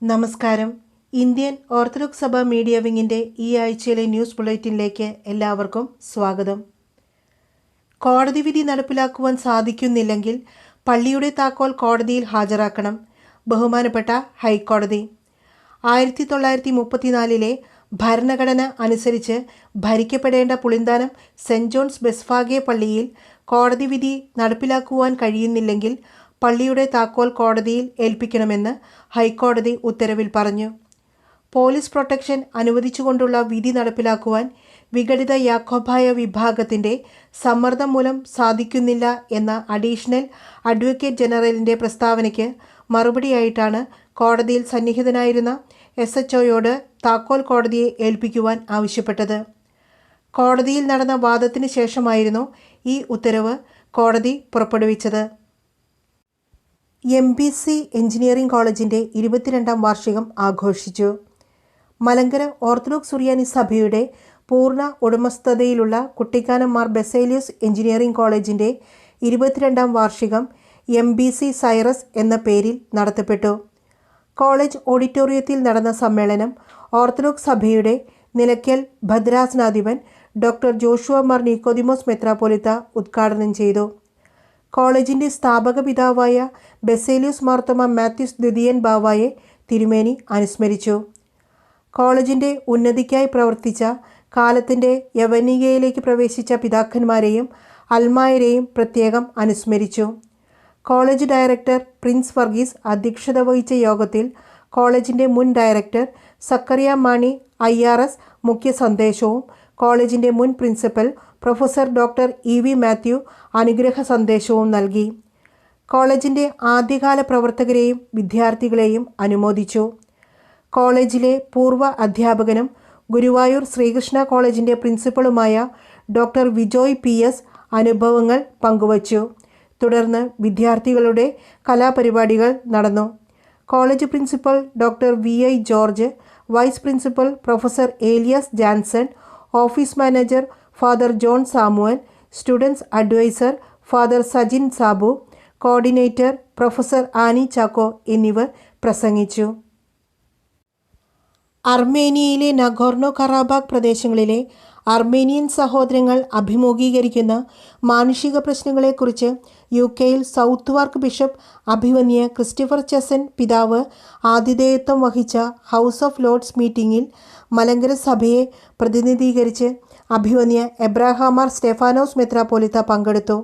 നമസ്കാരം. Indian orthodox സഭ media വിങ്ങിൻ്റെ ഈ ആഴ്ചയിലെ ന്യൂസ് ബുള്ളറ്റിനിലേക്ക് എല്ലാവർക്കും സ്വാഗതം. കോടതി വിധി നടപ്പിലാക്കുവാൻ സാധിക്കുന്നില്ലെങ്കിൽ പള്ളിയുടെ താക്കോൽ കോടതിയിൽ ഹാജരാക്കണം. ബഹുമാനപ്പെട്ട ഹൈക്കോടതി 1934 ഭരണഘടന അനുസരിച്ച് ഭരിക്കപ്പെടേണ്ട പുളിന്താനം സെൻറ് ജോൺസ് ബെസ്ഫാഗെ പള്ളിയിൽ കോടതി വിധി നടപ്പിലാക്കുവാൻ കഴിയുന്നില്ലെങ്കിൽ പള്ളിയുടെ താക്കോൽ കോടതിയിൽ ഏൽപ്പിക്കണമെന്ന് ഹൈക്കോടതി ഉത്തരവിൽ പറഞ്ഞു. പോലീസ് പ്രൊട്ടക്ഷൻ അനുവദിച്ചുകൊണ്ടുള്ള വിധി നടപ്പിലാക്കുവാൻ വിഘടിത യാക്കോബായ വിഭാഗത്തിൻ്റെ സമ്മർദ്ദം മൂലം സാധിക്കുന്നില്ല എന്ന അഡീഷണൽ അഡ്വക്കേറ്റ് ജനറലിൻ്റെ പ്രസ്താവനയ്ക്ക് മറുപടിയായിട്ടാണ് കോടതിയിൽ സന്നിഹിതനായിരുന്ന SHOയോട് താക്കോൽ കോടതിയെ ഏൽപ്പിക്കുവാൻ ആവശ്യപ്പെട്ടത്. കോടതിയിൽ നടന്ന വാദത്തിന് ശേഷമായിരുന്നു ഈ ഉത്തരവ് കോടതി പുറപ്പെടുവിച്ചത്. MBC എഞ്ചിനീയറിംഗ് കോളേജിൻ്റെ 22ാം വാർഷികം ആഘോഷിച്ചു. മലങ്കര ഓർത്തഡോക്സ് സുറിയാനി സഭയുടെ പൂർണ്ണ ഉടമസ്ഥതയിലുള്ള കുട്ടിക്കാനം മാർ ബസേലിയസ് എഞ്ചിനീയറിംഗ് കോളേജിൻ്റെ 22ാം വാർഷികം MBC സൈറസ് എന്ന പേരിൽ നടത്തപ്പെട്ടു. കോളേജ് ഓഡിറ്റോറിയത്തിൽ നടന്ന സമ്മേളനം ഓർത്തഡോക്സ് സഭയുടെ നിലയ്ക്കൽ ഭദ്രാസനാധിപൻ ഡോക്ടർ ജോഷുവ മാർ നിക്കോദിമോസ് മെത്രാപ്പോലിത്ത ഉദ്ഘാടനം ചെയ്തു. കോളേജിൻ്റെ സ്ഥാപക പിതാവായ ബസേലിയസ് മാർത്തോമ മാത്യൂസ് ദ്വിതീയൻ ബാവായെ തിരുമേനി അനുസ്മരിച്ചു. കോളേജിൻ്റെ ഉന്നതിക്കായി പ്രവർത്തിച്ച കാലത്തിൻ്റെ യവനികയിലേക്ക് പ്രവേശിച്ച പിതാക്കന്മാരെയും അൽമായരെയും പ്രത്യേകം അനുസ്മരിച്ചു. കോളേജ് ഡയറക്ടർ പ്രിൻസ് വർഗീസ് അധ്യക്ഷത വഹിച്ച യോഗത്തിൽ കോളേജിൻ്റെ മുൻ ഡയറക്ടർ സക്കറിയ മാണി IRS മുഖ്യ സന്ദേശവും കോളേജിൻ്റെ മുൻ principal professor doctor EV Mathew അനുഗ്രഹ സന്ദേശവും നൽകി. കോളേജിൻ്റെ ആദ്യകാല പ്രവർത്തകരെയും വിദ്യാർത്ഥികളെയും അനുമോദിച്ചു. കോളേജിലെ പൂർവ്വ അധ്യാപകനും ഗുരുവായൂർ ശ്രീകൃഷ്ണ കോളേജിൻ്റെ പ്രിൻസിപ്പളുമായ ഡോക്ടർ വിജോയ് PS അനുഭവങ്ങൾ പങ്കുവച്ചു. തുടർന്ന് വിദ്യാർത്ഥികളുടെ കലാപരിപാടികൾ നടന്നു. College principal doctor VI George, vice principal professor Elias Janson, office manager father John Samuel, students adviser father Sajin Sabu, coordinator professor Annie Chacko എന്നിവർ പ്രസംഗിച്ചു. അർമേനിയയിലെ നഗോർണോ കറാബാഗ് പ്രദേശങ്ങളിലെ അർമേനിയൻ സഹോദരങ്ങൾ അഭിമുഖീകരിക്കുന്ന മാനുഷിക പ്രശ്നങ്ങളെക്കുറിച്ച് UK-യിൽ സൗത്ത് വാർക്ക് ബിഷപ്പ് അഭിവന്യ ക്രിസ്റ്റഫർ ചെസൻ പിതാവ് ആതിഥേയത്വം വഹിച്ച ഹൗസ് ഓഫ് ലോർഡ്സ് മീറ്റിംഗിൽ മലങ്കര സഭയെ പ്രതിനിധീകരിച്ച് അഭിവന്യ എബ്രാഹാം മാർ സ്റ്റെഫാനോസ് മെത്രാപ്പോലിത്ത പങ്കെടുത്തു.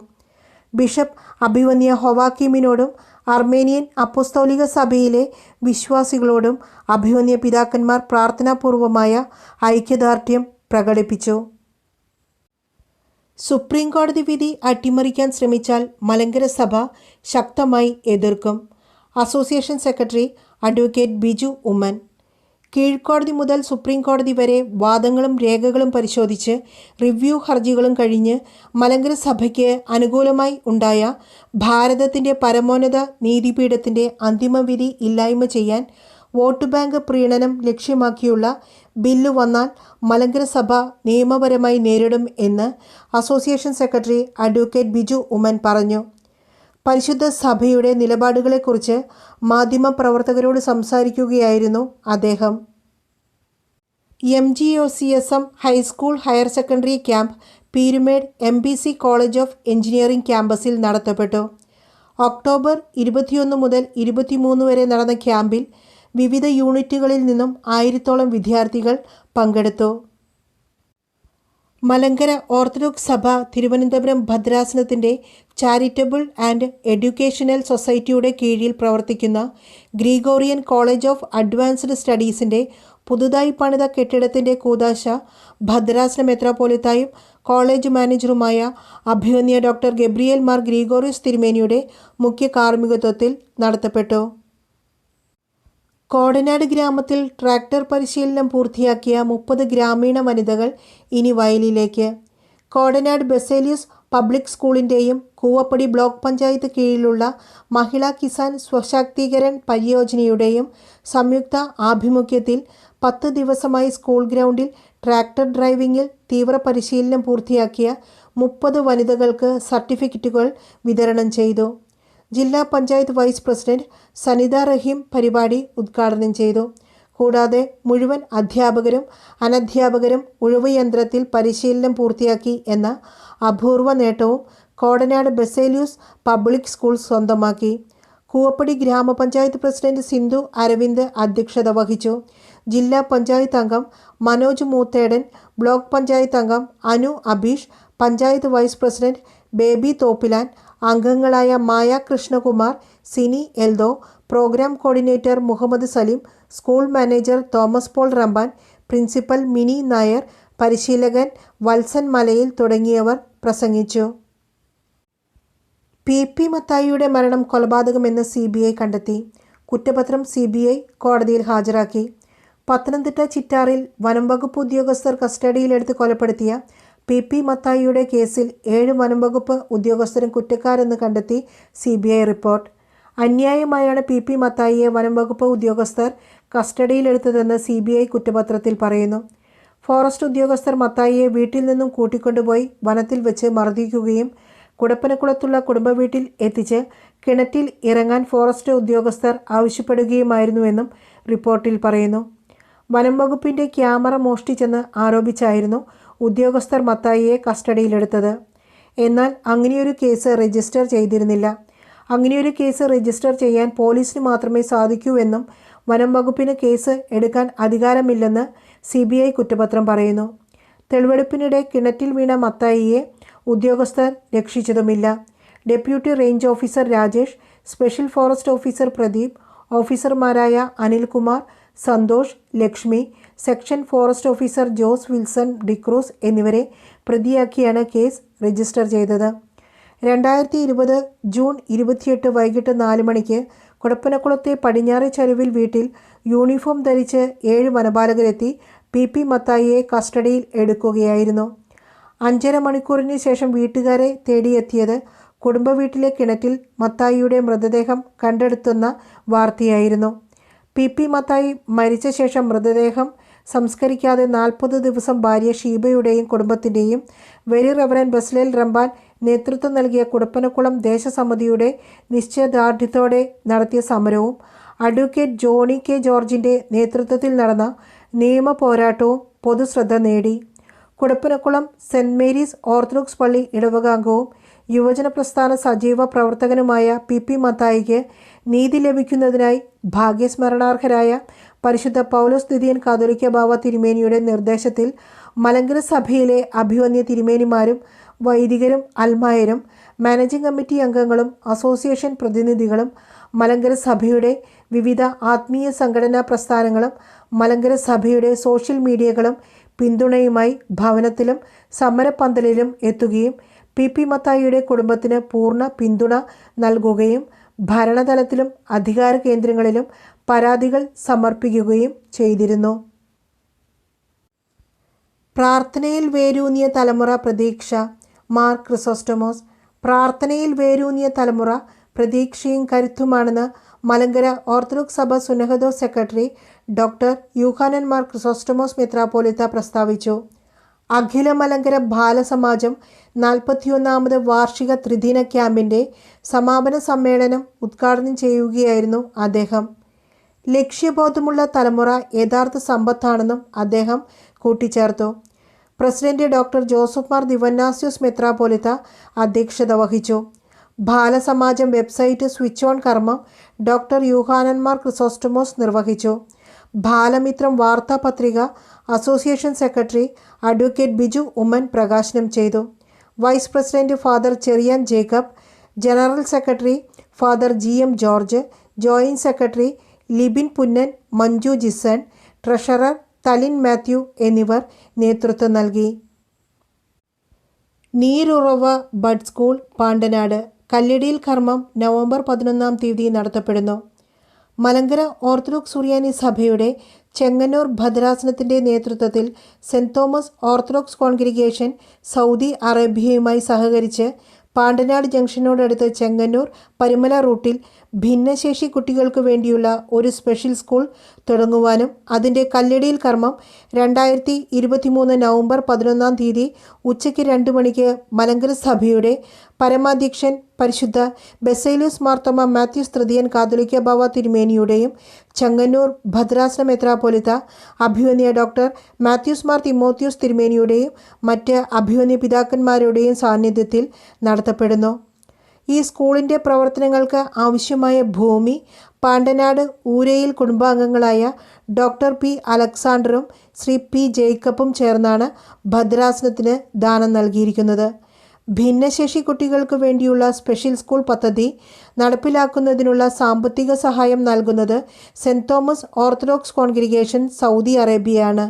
ബിഷപ്പ് അഭിവന്യ ഹൊവാക്കിമിനോടും അർമേനിയൻ അപ്പോസ്തോലിക സഭയിലെ വിശ്വാസികളോടും അഭിവന്യ പിതാക്കന്മാർ പ്രാർത്ഥനാപൂർവമായ ഐക്യദാർഢ്യം പ്രകടിപ്പിച്ചു. സുപ്രീം കോടതി വിധി അട്ടിമറിക്കാൻ ശ്രമിച്ചാൽ മലങ്കര സഭ ശക്തമായി എതിർക്കും. Association secretary advocate Biju Oommen. കീഴ്ക്കോടതി മുതൽ സുപ്രീം കോടതി വരെ വാദങ്ങളും രേഖകളും പരിശോധിച്ച് റിവ്യൂ ഹർജികളും കഴിഞ്ഞ് മലങ്കര സഭയ്ക്ക് അനുകൂലമായി ഉണ്ടായ ഭാരതത്തിൻ്റെ പരമോന്നത നീതിപീഠത്തിൻ്റെ അന്തിമവിധി ഇല്ലായ്മ ചെയ്യാൻ വോട്ട് ബാങ്ക് പ്രീണനം ലക്ഷ്യമാക്കിയുള്ള ബില്ല് വന്നാൽ മലങ്കര സഭ നിയമപരമായി നേരിടും എന്ന് association secretary advocate Biju Oommen പറഞ്ഞു. പരിശുദ്ധ സഭയുടെ നിലപാടുകളെക്കുറിച്ച് മാധ്യമപ്രവർത്തകരോട് സംസാരിക്കുകയായിരുന്നു അദ്ദേഹം. MGOCSM high school higher secondary camp Peermade MBC college of engineering ക്യാമ്പസിൽ നടത്തപ്പെട്ടു. ഒക്ടോബർ 21 മുതൽ 23 വരെ നടന്ന ക്യാമ്പിൽ വിവിധ യൂണിറ്റുകളിൽ നിന്നും 1000-ഓളം വിദ്യാർത്ഥികൾ പങ്കെടുത്തു. മലങ്കര ഓർത്തഡോക്സ് സഭ തിരുവനന്തപുരം ഭദ്രാസനത്തിൻ്റെ ചാരിറ്റബിൾ ആൻഡ് എഡ്യൂക്കേഷണൽ സൊസൈറ്റിയുടെ കീഴിൽ പ്രവർത്തിക്കുന്ന ഗ്രിഗോറിയൻ കോളേജ് ഓഫ് അഡ്വാൻസ്ഡ് സ്റ്റഡീസിൻ്റെ പുതുതായി പണിത കെട്ടിടത്തിൻ്റെ കൂദാശ ഭദ്രാസന മെത്രാപ്പോലിത്തായും കോളേജ് മാനേജറുമായ അഭിവന്യ ഡോക്ടർ ഗബ്രിയേൽ മാർ ഗ്രിഗോറിയസ് തിരുമേനിയുടെ മുഖ്യ കാർമ്മികത്വത്തിൽ നടത്തപ്പെട്ടു. കോടനാട് ഗ്രാമത്തിൽ ട്രാക്ടർ പരിശീലനം പൂർത്തിയാക്കിയ 30 ഗ്രാമീണ വനിതകൾ ഇനി വയലിലേക്ക്. കോടനാട് ബസേലിയസ് പബ്ലിക് സ്കൂളിൻ്റെയും കൂവപ്പടി ബ്ലോക്ക് പഞ്ചായത്ത് കീഴിലുള്ള മഹിളാ കിസാൻ സ്വശാക്തീകരൺ പരിയോജനയുടെയും സംയുക്ത ആഭിമുഖ്യത്തിൽ 10 ദിവസമായി സ്കൂൾ ഗ്രൗണ്ടിൽ ട്രാക്ടർ ഡ്രൈവിംഗിൽ തീവ്ര പരിശീലനം പൂർത്തിയാക്കിയ 30 വനിതകൾക്ക് സർട്ടിഫിക്കറ്റുകൾ വിതരണം ചെയ്തു. ജില്ലാ പഞ്ചായത്ത് വൈസ് പ്രസിഡന്റ് സനിത റഹീം പരിപാടി ഉദ്ഘാടനം ചെയ്തു. കൂടാതെ മുഴുവൻ അധ്യാപകരും അനധ്യാപകരും ഉഴവ് യന്ത്രത്തിൽ പരിശീലനം പൂർത്തിയാക്കി എന്ന അപൂർവ നേട്ടവും കോടനാട് ബസേലിയൂസ് പബ്ലിക് സ്കൂൾ സ്വന്തമാക്കി. കൂവപ്പടി ഗ്രാമപഞ്ചായത്ത് പ്രസിഡന്റ് സിന്ധു അരവിന്ദ് അധ്യക്ഷത വഹിച്ചു. ജില്ലാ പഞ്ചായത്ത് അംഗം മനോജ് മൂത്തേടൻ, ബ്ലോക്ക് പഞ്ചായത്ത് അംഗം അനു അബീഷ്, പഞ്ചായത്ത് വൈസ് പ്രസിഡന്റ് ബേബി തോപ്പിലാൻ, അംഗങ്ങളായ Maya Krishnakumar, Sini Eldho, program coordinator Muhammad Saleem, school manager Thomas Paul Ramban, principal Mini Nair, പരിശീലകൻ വത്സൻ മലയിൽ തുടങ്ങിയവർ പ്രസംഗിച്ചു. പി മത്തായിയുടെ മരണം കൊലപാതകമെന്ന് CBI കണ്ടെത്തി. കുറ്റപത്രം CBI കോടതിയിൽ ഹാജരാക്കി. പത്തനംതിട്ട ചിറ്റാറിൽ വനം വകുപ്പ് ഉദ്യോഗസ്ഥർ കസ്റ്റഡിയിലെടുത്ത് കൊലപ്പെടുത്തിയ പി മത്തായിയുടെ കേസിൽ 7 വനം വകുപ്പ് ഉദ്യോഗസ്ഥരും കുറ്റക്കാരെന്ന് കണ്ടെത്തി CBI റിപ്പോർട്ട്. അന്യായമായാണ് പി മത്തായിയെ വനം വകുപ്പ് ഉദ്യോഗസ്ഥർ കസ്റ്റഡിയിലെടുത്തതെന്ന് CBI കുറ്റപത്രത്തിൽ പറയുന്നു. ഫോറസ്റ്റ് ഉദ്യോഗസ്ഥർ മത്തായിയെ വീട്ടിൽ നിന്നും കൂട്ടിക്കൊണ്ടുപോയി വനത്തിൽ വെച്ച് മർദ്ദിക്കുകയും കുടപ്പനക്കുളത്തുള്ള കുടുംബ വീട്ടിൽ എത്തിച്ച് കിണറ്റിൽ ഇറങ്ങാൻ ഫോറസ്റ്റ് ഉദ്യോഗസ്ഥർ ആവശ്യപ്പെടുകയുമായിരുന്നുവെന്നും റിപ്പോർട്ടിൽ പറയുന്നു. വനം വകുപ്പിൻ്റെ ക്യാമറ മോഷ്ടിച്ചെന്ന് ആരോപിച്ചായിരുന്നു ഉദ്യോഗസ്ഥർ മത്തായിയെ കസ്റ്റഡിയിലെടുത്തത്. എന്നാൽ അങ്ങനെയൊരു കേസ് രജിസ്റ്റർ ചെയ്തിരുന്നില്ല. അങ്ങനെയൊരു കേസ് രജിസ്റ്റർ ചെയ്യാൻ പോലീസിന് മാത്രമേ സാധിക്കൂവെന്നും വനം വകുപ്പിന് കേസ് എടുക്കാൻ അധികാരമില്ലെന്ന് CBI കുറ്റപത്രം പറയുന്നു. തെളിവെടുപ്പിനിടെ കിണറ്റിൽ വീണ മത്തായിയെ ഉദ്യോഗസ്ഥർ രക്ഷിച്ചതുമില്ല. Deputy range officer Rajesh, special forest officer Pradeep, ഓഫീസർമാരായ Anilkumar, Santhosh, Lakshmi, section forest officer Jose Wilson D'Cruz എന്നിവരെ പ്രതിയാക്കിയാണ് കേസ് രജിസ്റ്റർ ചെയ്തത്. 2020 ജൂൺ 28 വൈകിട്ട് 4 മണിക്ക് കുടപ്പനക്കുളത്തെ പടിഞ്ഞാറെ ചരുവിൽ വീട്ടിൽ യൂണിഫോം ധരിച്ച് 7 വനപാലകരെത്തി പി മത്തായിയെ കസ്റ്റഡിയിൽ എടുക്കുകയായിരുന്നു. 5.5 മണിക്കൂറിന് ശേഷം വീട്ടുകാരെ തേടിയെത്തിയത് കുടുംബ വീട്ടിലെ കിണറ്റിൽ മത്തായിയുടെ മൃതദേഹം കണ്ടെടുത്തുന്ന വാർത്തയായിരുന്നു. പി മത്തായി മരിച്ച ശേഷം മൃതദേഹം സംസ്കരിക്കാതെ 40 ദിവസം ഭാര്യ ഷീബയുടെയും കുടുംബത്തിൻ്റെയും വെരി റവറൻ ബസ്ലേൽ റമ്പാൻ നേതൃത്വം നൽകിയ കുടപ്പനക്കുളം ദേശസമിതിയുടെ നിശ്ചയദാർഢ്യത്തോടെ നടത്തിയ സമരവും അഡ്വക്കേറ്റ് ജോണി കെ ജോർജിൻ്റെ നേതൃത്വത്തിൽ നടന്ന നിയമ പോരാട്ടവും പൊതുശ്രദ്ധ നേടി. കുടപ്പനക്കുളം സെൻറ് മേരീസ് ഓർത്തഡോക്സ് പള്ളി ഇടവകാംഗവും യുവജന പ്രസ്ഥാന സജീവ പ്രവർത്തകനുമായ പി മത്തായിക്ക് നീതി ലഭിക്കുന്നതിനായി ഭാഗ്യസ്മരണാർഹരായ പരിശുദ്ധ പൗലോസ് ദ്വിതീയൻ കാതോലിക്ക ബാവ തിരുമേനിയുടെ നിർദ്ദേശത്തിൽ മലങ്കര സഭയിലെ അഭിവന്യ തിരുമേനിമാരും വൈദികരും അൽമായരും മാനേജിംഗ് കമ്മിറ്റി അംഗങ്ങളും അസോസിയേഷൻ പ്രതിനിധികളും മലങ്കര സഭയുടെ വിവിധ ആത്മീയ സംഘടനാ പ്രസ്ഥാനങ്ങളും മലങ്കര സഭയുടെ സോഷ്യൽ മീഡിയകളും പിന്തുണയുമായി ഭവനത്തിലും സമരപ്പന്തലിലും എത്തുകയും പി മത്തായിയുടെ കുടുംബത്തിന് പൂർണ്ണ പിന്തുണ നൽകുകയും ഭരണതലത്തിലും അധികാര കേന്ദ്രങ്ങളിലും പരാതികൾ സമർപ്പിക്കുകയും ചെയ്തിരുന്നു. പ്രാർത്ഥനയിൽ വേരൂന്നിയ തലമുറ പ്രതീക്ഷ. മാർ ക്രിസോസ്റ്റമോസ്. പ്രാർത്ഥനയിൽ വേരൂന്നിയ തലമുറ പ്രതീക്ഷയും കരുത്തുമാണെന്ന് മലങ്കര ഓർത്തഡോക്സ് സഭ സുന്നഹദോ സെക്രട്ടറി ഡോക്ടർ യൂഹാനൻ മാർ ക്രിസോസ്റ്റമോസ് മെത്രാപ്പോലിത്ത പ്രസ്താവിച്ചു. അഖില മലങ്കര ബാലസമാജം 41ാമത് വാർഷിക ത്രിദിന ക്യാമ്പിൻ്റെ സമാപന സമ്മേളനം ഉദ്ഘാടനം ചെയ്യുകയായിരുന്നു അദ്ദേഹം. ലക്ഷ്യബോധമുള്ള തലമുറ യഥാർത്ഥ സമ്പത്താണെന്നും അദ്ദേഹം കൂട്ടിച്ചേർത്തു. പ്രസിഡന്റ് ഡോക്ടർ ജോസഫ് മാർ ദിവന്നാസ്യോസ് മെത്രാപ്പോലിത്ത അധ്യക്ഷത വഹിച്ചു. ബാലസമാജം വെബ്സൈറ്റ് സ്വിച്ച് ഓൺ കർമ്മം ഡോക്ടർ യൂഹാനൻ മാർ ക്രിസോസ്റ്റമോസ് നിർവഹിച്ചു. ബാലമിത്രം വാർത്താപത്രിക association secretary advocate Biju Oommen പ്രകാശനം ചെയ്തു. Vice president father Cherian Jacob, general secretary father GM George, joint secretary Libin Punnan, Manju Jison, treasurer Thalin Mathew എന്നിവർ നേതൃത്വം നൽകി. Neerurava bud school Pandanad. കല്ലിടിയിൽ കർമ്മം നവംബർ 11-ാം തീയതി നടത്തപ്പെടുന്നു. മലങ്കര ഓർത്തഡോക്സ് സുറിയാനി സഭയുടെ ചെങ്ങന്നൂർ ഭദ്രാസനത്തിൻ്റെ നേതൃത്വത്തിൽ saint Thomas orthodox congregation Saudi അറേബ്യയുമായി സഹകരിച്ച് പാണ്ടനാട് ജംഗ്ഷനോടടുത്ത് ചെങ്ങന്നൂർ പരിമല റൂട്ടിൽ ഭിന്നശേഷി കുട്ടികൾക്ക് വേണ്ടിയുള്ള ഒരു സ്പെഷ്യൽ സ്കൂൾ തുടങ്ങുവാനും അതിൻ്റെ കല്ലിടിയിൽ കർമ്മം 2023 നവംബർ 11-ാം തീയതി ഉച്ചയ്ക്ക് 2 മണിക്ക് മലങ്കര സഭയുടെ പരമാധ്യക്ഷൻ പരിശുദ്ധ ബസേലിയോസ് മാർത്തോമ മാത്യൂസ് തൃതീയൻ കാതോലിക്ക ബാവ തിരുമേനിയുടെയും ചെങ്ങന്നൂർ ഭദ്രാസന മെത്രാപ്പോലിത്ത അഭിവന്യ ഡോക്ടർ മാത്യൂസ് മാർ തിമോത്തിയോസ് തിരുമേനിയുടെയും മറ്റ് അഭിവന്യ പിതാക്കന്മാരുടെയും സാന്നിധ്യത്തിൽ നടത്തപ്പെടുന്നു. ഈ സ്കൂളിൻ്റെ പ്രവർത്തനങ്ങൾക്ക് ആവശ്യമായ ഭൂമി പാണ്ടനാട് ഊരയിൽ കുടുംബാംഗങ്ങളായ ഡോക്ടർ പി അലക്സാണ്ടറും ശ്രീ പി ജേക്കബും ചേർന്നാണ് ഭദ്രാസനത്തിന് ദാനം നൽകിയിരിക്കുന്നത്. ഭിന്നശേഷി കുട്ടികൾക്ക് വേണ്ടിയുള്ള സ്പെഷ്യൽ സ്കൂൾ പദ്ധതി നടപ്പിലാക്കുന്നതിനുള്ള സാമ്പത്തിക സഹായം നൽകുന്നത് saint Thomas orthodox congregation Saudi അറേബ്യയാണ്.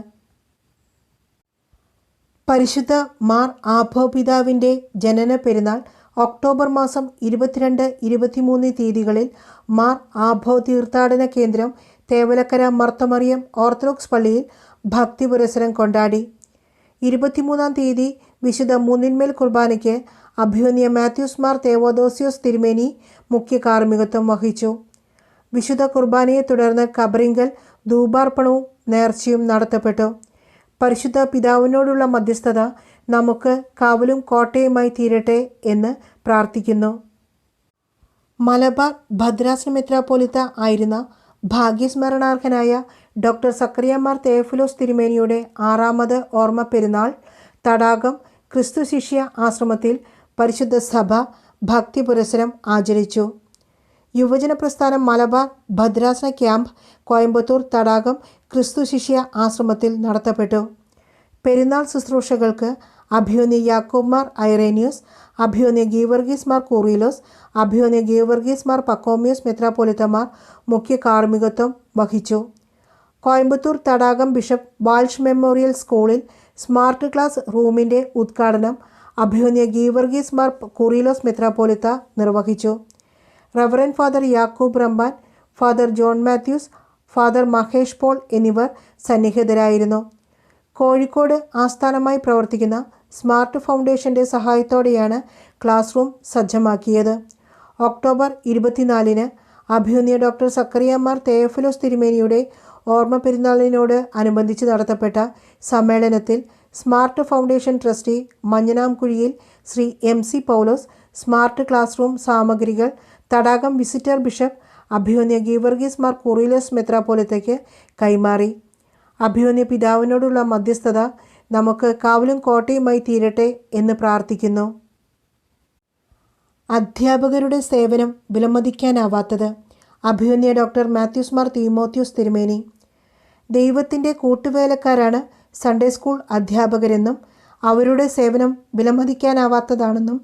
പരിശുദ്ധ മാർ ആഭോപിതാവിൻ്റെ ജനന പെരുന്നാൾ ഒക്ടോബർ മാസം 22-23 തീയതികളിൽ മാർ ആഭോ തീർത്ഥാടന കേന്ദ്രം തേവലക്കര മർത്തമറിയം ഓർത്തഡോക്സ് പള്ളിയിൽ ഭക്തി പുരസ്സരം കൊണ്ടാടി. 23-ാം തീയതി വിശുദ്ധ മൂന്നിന്മേൽ കുർബാനയ്ക്ക് അഭിവന്യ മാത്യൂസ് മാർ തേവോദോസിയോസ് തിരുമേനി മുഖ്യ കാർമ്മികത്വം വഹിച്ചു. വിശുദ്ധ കുർബാനയെ തുടർന്ന് കബറിങ്കൽ ധൂപാർപ്പണവും നേർച്ചയും നടത്തപ്പെട്ടു. പരിശുദ്ധ പിതാവിനോടുള്ള മധ്യസ്ഥത നമുക്ക് കാവലും കോട്ടയുമായി തീരട്ടെ എന്ന് പ്രാർത്ഥിക്കുന്നു. മലബാർ ഭദ്രാസന മെത്രാപ്പോലിത്ത ആയിരുന്ന ഭാഗ്യസ്മരണാർഹനായ ഡോക്ടർ സക്കറിയാമാർ തേഫിലോസ് തിരുമേനിയുടെ 6ാമത് ഓർമ്മ പെരുന്നാൾ തടാകം ക്രിസ്തു ശിഷ്യ ആശ്രമത്തിൽ പരിശുദ്ധ സഭ ഭക്തി പുരസ്സരം ആചരിച്ചു. യുവജന പ്രസ്ഥാനം മലബാർ ഭദ്രാസന ക്യാമ്പ് കോയമ്പത്തൂർ തടാകം ക്രിസ്തു ശിഷ്യ ആശ്രമത്തിൽ നടത്തപ്പെട്ടു. പെരുന്നാൾ ശുശ്രൂഷകൾക്ക് അഭിവന്യ യാക്കോബ് മാർ ഐറേനിയോസ്, അഭിവന്യ ഗീവർഗീസ് മാർ കൂറിലോസ്, അഭിവന്യ ഗീവർഗീസ് മാർ പക്കോമിയോസ് മെത്രാപ്പോലിത്തമാർ മുഖ്യ കാർമ്മികത്വം വഹിച്ചു. Coimbatore Thadagam bishop Walsh memorial സ്കൂളിൽ സ്മാർട്ട് ക്ലാസ് റൂമിൻ്റെ ഉദ്ഘാടനം അഭിവന്യ ഗീവർഗീസ് മാർ കൂറിലോസ് മെത്രാപ്പോലിത്ത നിർവഹിച്ചു. Reverend father Yakoob Ramban, father John Mathews, father Mahesh Paul എന്നിവർ സന്നിഹിതരായിരുന്നു. കോഴിക്കോട് ആസ്ഥാനമായി പ്രവർത്തിക്കുന്ന സ്മാർട്ട് ഫൗണ്ടേഷൻ്റെ സഹായത്തോടെയാണ് ക്ലാസ് റൂം സജ്ജമാക്കിയത്. ഒക്ടോബർ 24-ന് അഭിവന്യ ഡോക്ടർ സക്കറിയാമാർ തേഫിലോസ് തിരുമേനിയുടെ ഓർമ്മ പെരുന്നാളിനോട് അനുബന്ധിച്ച് നടത്തപ്പെട്ട സമ്മേളനത്തിൽ സ്മാർട്ട് ഫൗണ്ടേഷൻ ട്രസ്റ്റി മഞ്ഞനാംകുഴിയിൽ Shri MC Paulose smart class room സാമഗ്രികൾ തടാകം വിസിറ്റർ ബിഷപ്പ് അഭിവന്യ ഗീവർഗീസ് മാർ കൂറിലോസ് മെത്രാപ്പോലിത്തയ്ക്ക് കൈമാറി. അഭിവന്യ പിതാവിനോടുള്ള മധ്യസ്ഥത നമുക്ക് കാവലും കോട്ടയുമായി തീരട്ടെ എന്ന് പ്രാർത്ഥിക്കുന്നു. അധ്യാപകരുടെ സേവനം വിലമതിക്കാനാവാത്തത് അഭിവന്യ ഡോക്ടർ മാത്യൂസ് മാർ തിമോത്തിയോസ് തിരുമേനി. ദൈവത്തിൻ്റെ കൂട്ടുവേലക്കാരാണ് സൺഡേ സ്കൂൾ അധ്യാപകരെന്നും അവരുടെ സേവനം വിലമതിക്കാനാവാത്തതാണെന്നും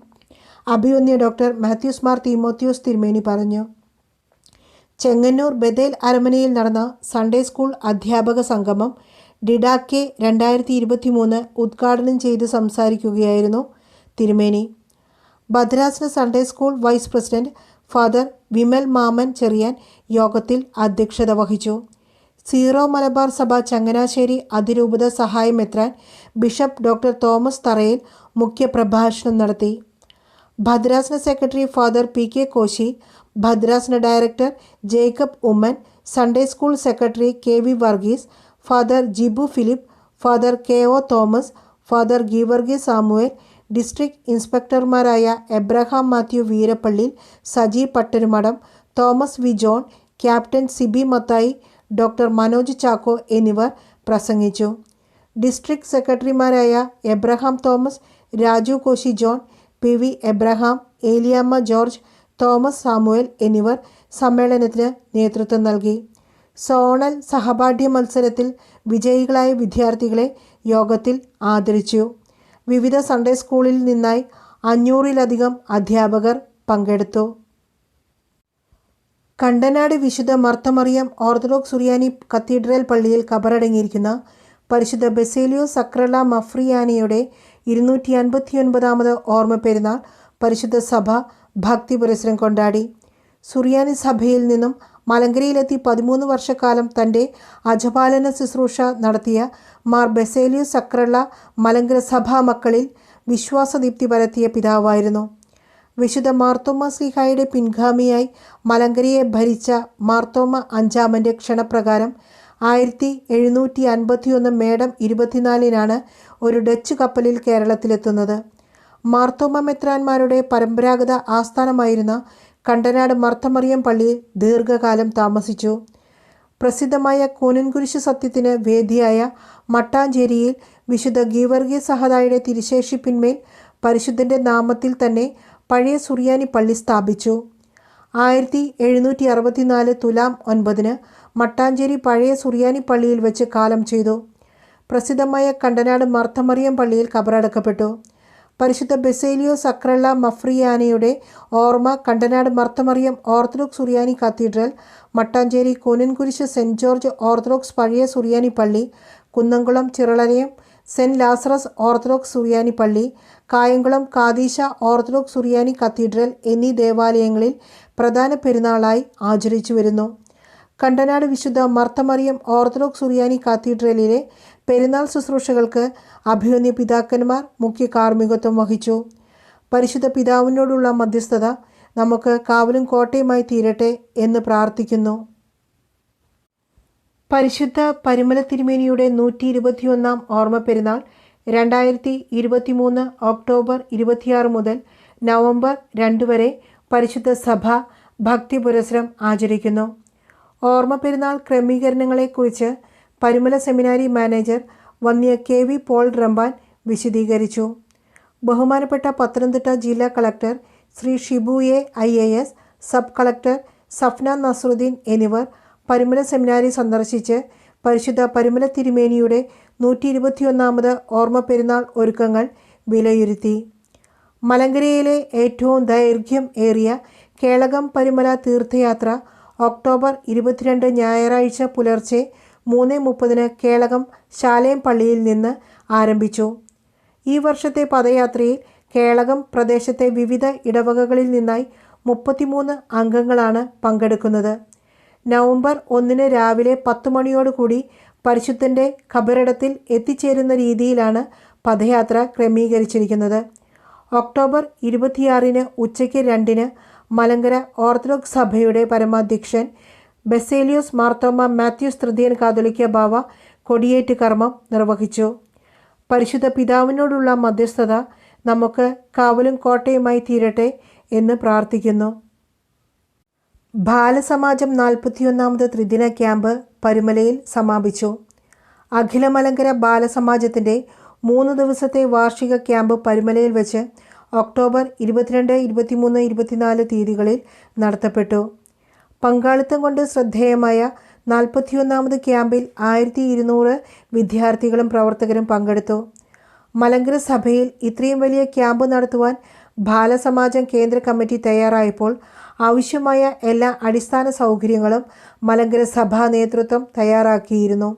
അഭിവന്യ ഡോക്ടർ മാത്യൂസ് മാർ തിമോത്തിയോസ് തിരുമേനി പറഞ്ഞു. ചെങ്ങന്നൂർ ബദേൽ അരമനയിൽ നടന്ന സൺഡേ സ്കൂൾ അധ്യാപക സംഗമം ഡിഡാക്കെ 2023 ഉദ്ഘാടനം ചെയ്ത് സംസാരിക്കുകയായിരുന്നു തിരുമേനി. ഭദ്രാസന Sunday school vice president father Vimal Mammen Cherian യോഗത്തിൽ അധ്യക്ഷത വഹിച്ചു. സീറോ മലബാർ സഭ ചങ്ങനാശ്ശേരി അതിരൂപത സഹായ മെത്രാൻ ബിഷപ്പ് ഡോക്ടർ തോമസ് തറയിൽ മുഖ്യ പ്രഭാഷണം നടത്തി. ഭദ്രാസന സെക്രട്ടറി ഫാദർ PK കോശി, ഭദ്രാസന director Jacob Oommen, Sunday school secretary KV Varghese, father Jibu Philip, father KO Thomas, father Geevarghese Samuel, district ഇൻസ്പെക്ടർമാരായ Abraham Mathew Veerappally, Saji Pattarumadam, Thomas V John, captain Siby Mathai, doctor Manoj Chacko എന്നിവർ പ്രസംഗിച്ചു. ഡിസ്ട്രിക്ട് സെക്രട്ടറിമാരായ എബ്രഹാം തോമസ്, രാജു കോശി ജോൺ, PV എബ്രഹാം, ഏലിയാമ്മ ജോർജ്, തോമസ് സാമുവേൽ എന്നിവർ സമ്മേളനത്തിന് നേതൃത്വം നൽകി. സോണൽ സഹപാഠ്യ മത്സരത്തിൽ വിജയികളായ വിദ്യാർത്ഥികളെ യോഗത്തിൽ ആദരിച്ചു. വിവിധ സൺഡേ സ്കൂളിൽ നിന്നായി 500-ലധികം അധ്യാപകർ പങ്കെടുത്തു. കണ്ടനാട് വിശുദ്ധ മർത്തമറിയം ഓർത്തഡോക്സ് സുറിയാനി കത്തീഡ്രൽ പള്ളിയിൽ കബറടങ്ങിയിരിക്കുന്ന പരിശുദ്ധ ബസേലിയോസ് സക്രള്ള മഫ്രിയാനിയുടെ 259-ാമത് ഓർമ്മ പെരുന്നാൾ പരിശുദ്ധ സഭ ഭക്തി പുരസ്സരം കൊണ്ടാടി. സുറിയാനി സഭയിൽ നിന്നും മലങ്കരയിലെത്തി 13 വർഷക്കാലം തൻ്റെ അജപാലന ശുശ്രൂഷ നടത്തിയ മാർ ബസേലിയോസ് സക്രള്ള മലങ്കര സഭാ മക്കളിൽ വിശ്വാസദീപ്തി പരത്തിയ പിതാവായിരുന്നു. വിശുദ്ധ മാർത്തോമ ശ്ലീഹായുടെ പിൻഗാമിയായി മലങ്കരയെ ഭരിച്ച മാർത്തോമ അഞ്ചാമൻ്റെ ക്ഷണപ്രകാരം 1751 മേടം 24-നാണ് ഒരു ഡച്ച് കപ്പലിൽ കേരളത്തിലെത്തുന്നത്. മാർത്തോമ മെത്രാന്മാരുടെ പരമ്പരാഗത ആസ്ഥാനമായിരുന്ന കണ്ടനാട് മർത്തമറിയം പള്ളിയിൽ ദീർഘകാലം താമസിച്ചു. പ്രസിദ്ധമായ കൂനൻകുരിശ് സത്യത്തിന് വേദിയായ മട്ടാഞ്ചേരിയിൽ വിശുദ്ധ ഗീവർഗീസ് സഹദായുടെ തിരുശേഷിപ്പിന്മേൽ പരിശുദ്ധൻ്റെ നാമത്തിൽ തന്നെ പഴയ സുറിയാനി പള്ളി സ്ഥാപിച്ചു. 1764 തുലാം 9 മട്ടാഞ്ചേരി പഴയ സുറിയാനി പള്ളിയിൽ വെച്ച് കാലം ചെയ്തു. പ്രസിദ്ധമായ കണ്ടനാട് മർത്തമറിയം പള്ളിയിൽ കബറടക്കപ്പെട്ടു. പരിശുദ്ധ ബെസേലിയോസ് അക്രള്ള മഫ്രിയാനയുടെ ഓർമ്മ കണ്ടനാട് മർത്തമറിയം ഓർത്തഡോക്സ് സുറിയാനി cathedral, Mattancherry Koonankurishu saint George orthodox പഴയ സുറിയാനി പള്ളി, Kunnamkulam Chiralayam saint Lazarus orthodox സുറിയാനി പള്ളി, കായംകുളം കാദീശ ഓർത്തഡോക്സ് സുറിയാനി കത്തീഡ്രൽ എന്നീ ദേവാലയങ്ങളിൽ പ്രധാന പെരുന്നാളായി ആചരിച്ചു വരുന്നു. കണ്ടനാട് വിശുദ്ധ മർത്തമറിയം ഓർത്തഡോക്സ് സുറിയാനി കത്തീഡ്രലിലെ പെരുന്നാൾ ശുശ്രൂഷകൾക്ക് അഭിവന്യ പിതാക്കന്മാർ മുഖ്യ കാർമ്മികത്വം വഹിച്ചു. പരിശുദ്ധ പിതാവിനോടുള്ള മധ്യസ്ഥത നമുക്ക് കാവലും കോട്ടയുമായി തീരട്ടെ എന്ന് പ്രാർത്ഥിക്കുന്നു. പരിശുദ്ധ പരിമല തിരുമേനിയുടെ 121 ഓർമ്മ പെരുന്നാൾ 2023 ഒക്ടോബർ 26 മുതൽ നവംബർ 2 വരെ പരിശുദ്ധ സഭ ഭക്തി പുരസ്സരം ആചരിക്കുന്നു. ഓർമ്മ പെരുന്നാൾ ക്രമീകരണങ്ങളെക്കുറിച്ച് പരിമല സെമിനാരി മാനേജർ വന്യ KV പോൾ റമ്പാൻ വിശദീകരിച്ചു. ബഹുമാനപ്പെട്ട പത്തനംതിട്ട ജില്ലാ collector Shri Shibu IAS, sub collector Safna Nasruddin എന്നിവർ പരിമല സെമിനാരി സന്ദർശിച്ച് പരിശുദ്ധ പരിമല തിരുമേനിയുടെ 121 ഓർമ്മ പെരുന്നാൾ ഒരുക്കങ്ങൾ വിലയിരുത്തി. മലങ്കരയിലെ ഏറ്റവും ദൈർഘ്യം ഏറിയ കേളകം പരിമല തീർത്ഥയാത്ര ഒക്ടോബർ 22 ഞായറാഴ്ച പുലർച്ചെ 3:30 കേളകം ശാലേം പള്ളിയിൽ നിന്ന് ആരംഭിച്ചു. ഈ വർഷത്തെ പദയാത്രയിൽ കേളകം പ്രദേശത്തെ വിവിധ ഇടവകകളിൽ നിന്നായി 33 അംഗങ്ങളാണ് പങ്കെടുക്കുന്നത്. നവംബർ 1 രാവിലെ 10 മണിയോടുകൂടി പരിശുദ്ധൻ്റെ ഖബറിടത്തിൽ എത്തിച്ചേരുന്ന രീതിയിലാണ് പദയാത്ര ക്രമീകരിച്ചിരിക്കുന്നത്. ഒക്ടോബർ 26 ഉച്ചയ്ക്ക് 2 മലങ്കര ഓർത്തഡോക്സ് സഭയുടെ പരമാധ്യക്ഷൻ ബെസേലിയോസ് മാർത്തോമ മാത്യൂസ് തൃതീയൻ കാതോലിക്ക ബാവ കൊടിയേറ്റ് കർമ്മം നിർവഹിച്ചു. പരിശുദ്ധ പിതാവിനോടുള്ള മധ്യസ്ഥത നമുക്ക് കാവലും കോട്ടയുമായി തീരട്ടെ എന്ന് പ്രാർത്ഥിക്കുന്നു. ബാലസമാജം 41ാമത് ത്രിദിന ക്യാമ്പ് പരുമലയിൽ സമാപിച്ചു. അഖില മലങ്കര ബാലസമാജത്തിൻ്റെ 3 ദിവസത്തെ വാർഷിക ക്യാമ്പ് പരുമലയിൽ വെച്ച് ഒക്ടോബർ 22, 23, 24 തീയതികളിൽ നടത്തപ്പെട്ടു. പങ്കാളിത്തം കൊണ്ട് ശ്രദ്ധേയമായ 41ാമത് ക്യാമ്പിൽ 1200 വിദ്യാർത്ഥികളും പ്രവർത്തകരും പങ്കെടുത്തു. മലങ്കര സഭയിൽ ഇത്രയും വലിയ ക്യാമ്പ് നടത്തുവാൻ ബാലസമാജം കേന്ദ്ര കമ്മിറ്റി തയ്യാറായപ്പോൾ ആവശ്യമായ എല്ലാ അടിസ്ഥാന സൗകര്യങ്ങളും മലങ്കര സഭാ നേതൃത്വം തയ്യാറാക്കിയിരുന്നു.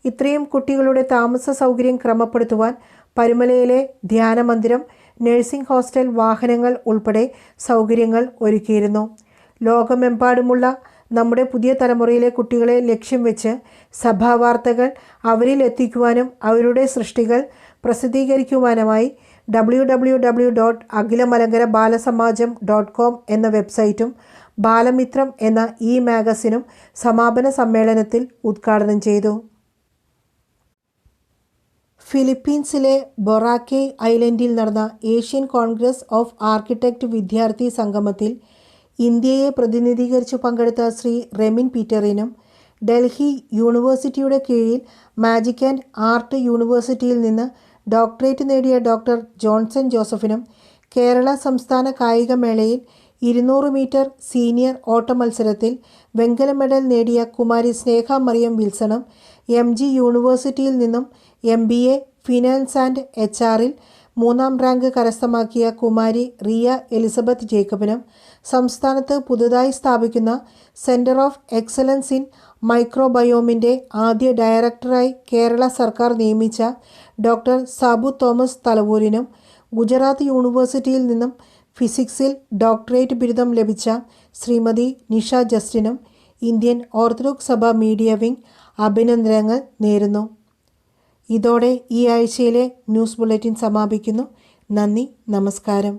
ഇത്രയും കുട്ടികളുടെ താമസ സൗകര്യം ക്രമപ്പെടുത്തുവാൻ പരുമലയിലെ ധ്യാന മന്ദിരം, നഴ്സിംഗ് ഹോസ്റ്റൽ, വാഹനങ്ങൾ ഉൾപ്പെടെ സൗകര്യങ്ങൾ ഒരുക്കിയിരുന്നു. ലോകമെമ്പാടുമുള്ള നമ്മുടെ പുതിയ തലമുറയിലെ കുട്ടികളെ ലക്ഷ്യം വെച്ച് സഭാവാർത്തകൾ അവരിൽ എത്തിക്കുവാനും അവരുടെ സൃഷ്ടികൾ പ്രസിദ്ധീകരിക്കുവാനുമായി www.agilamalankarabalasamaajam.com എന്ന വെബ്സൈറ്റും ബാലമിത്രം എന്ന മാഗസിനും സമാപന സമ്മേളനത്തിൽ ഉദ്ഘാടനം ചെയ്തു. ഫിലിപ്പീൻസിലെ ബൊറാക്കെ ഐലൻഡിൽ നടന്ന ഏഷ്യൻ കോൺഗ്രസ് ഓഫ് ആർക്കിടെക്റ്റ് വിദ്യാർത്ഥി സംഗമത്തിൽ ഇന്ത്യയെ പ്രതിനിധീകരിച്ചു പങ്കെടുത്ത ശ്രീ റെമിൻ പീറ്ററിനും ഡൽഹി യൂണിവേഴ്സിറ്റിയുടെ കീഴിൽ മാജിക് ആൻഡ് ആർട്ട് യൂണിവേഴ്സിറ്റിയിൽ നിന്ന് ഡോക്ടറേറ്റ് നേടിയ ഡോക്ടർ ജോൺസൺ ജോസഫിനും കേരള സംസ്ഥാന കായികമേളയിൽ 200 മീറ്റർ സീനിയർ ഓട്ട മത്സരത്തിൽ വെങ്കല മെഡൽ നേടിയ കുമാരി സ്നേഹ മറിയം വിൽസണും MG യൂണിവേഴ്സിറ്റിയിൽ നിന്നും MBA ഫിനാൻസ് ആൻഡ് HR-ൽ 3ാം റാങ്ക് കരസ്ഥമാക്കിയ കുമാരി റിയ എലിസബത്ത് ജേക്കബിനും സംസ്ഥാനത്ത് പുതുതായി സ്ഥാപിക്കുന്ന സെൻറ്റർ ഓഫ് എക്സലൻസ് ഇൻ മൈക്രോബയോമിൻ്റെ ആദ്യ ഡയറക്ടറായി കേരള സർക്കാർ നിയമിച്ച ഡോക്ടർ സാബു തോമസ് തലവൂരിനും ഗുജറാത്ത് യൂണിവേഴ്സിറ്റിയിൽ നിന്നും ഫിസിക്സിൽ ഡോക്ടറേറ്റ് ബിരുദം ലഭിച്ച ശ്രീമതി നിഷ ജസ്റ്റിനും ഇന്ത്യൻ ഓർത്തഡോക്സ് സഭ മീഡിയ വിംഗ് അഭിനന്ദനങ്ങൾ നേരുന്നു. ഇതോടെ ഈ ആഴ്ചയിലെ ന്യൂസ് ബുള്ളറ്റിൻ സമാപിക്കുന്നു. നന്ദി, നമസ്കാരം.